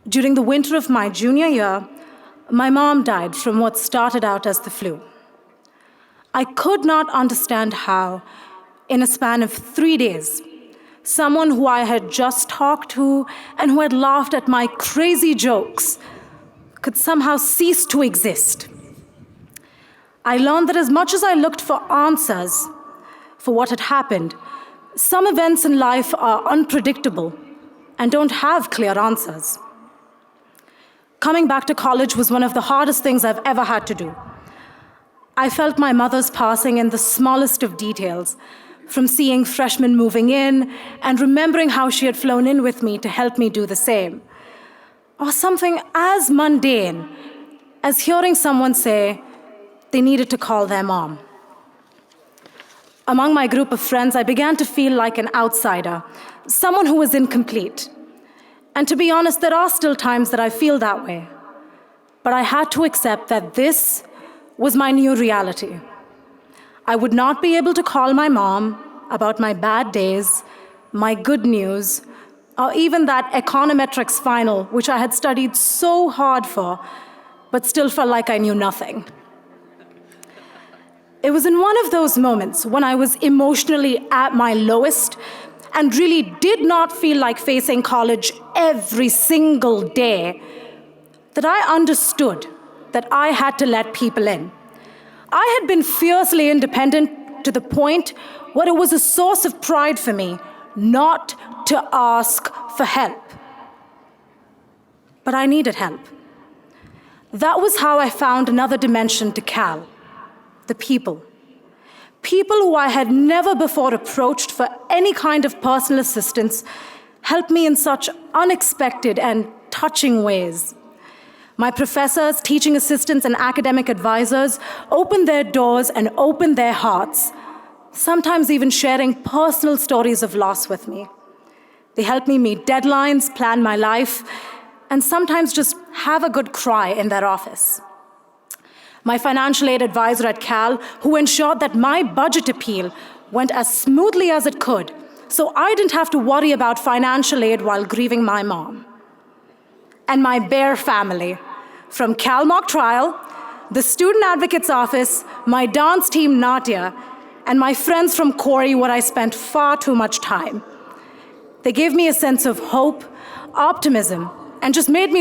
During the winter of my junior year, my mom died from what started out as the flu. I could not understand how, in a span of 3 days, someone who I had just talked to and who had laughed at my crazy jokes could somehow cease to exist. I learned that as much as I looked for answers for what had happened, some events in life are unpredictable and don't have clear answers. Coming back to college was one of the hardest things I've ever had to do. I felt my mother's passing in the smallest of details, from seeing freshmen moving in and remembering how she had flown in with me to help me do the same, or something as mundane as hearing someone say they needed to call their mom. Among my group of friends, I began to feel like an outsider, someone who was incomplete. And to be honest, there are still times that I feel that way. But I had to accept that this was my new reality. I would not be able to call my mom about my bad days, my good news, or even that econometrics final, which I had studied so hard for, but still felt like I knew nothing. It was in one of those moments when I was emotionally at my lowest and really did not feel like facing college every single day that I understood that I had to let people in. I had been fiercely independent to the point where it was a source of pride for me not to ask for help. But I needed help. That was how I found another dimension to Cal, the people. People who I had never before approached for any kind of personal assistance helped me in such unexpected and touching ways. My professors, teaching assistants, and academic advisors opened their doors and opened their hearts, sometimes even sharing personal stories of loss with me. They helped me meet deadlines, plan my life, and sometimes just have a good cry in their office. My financial aid advisor at Cal, who ensured that my budget appeal went as smoothly as it could, so I didn't have to worry about financial aid while grieving my mom. And my Bear family, from Cal Mock Trial, the Student Advocate's Office, my dance team Natya, and my friends from Corey, where I spent far too much time. They gave me a sense of hope, optimism, and just made me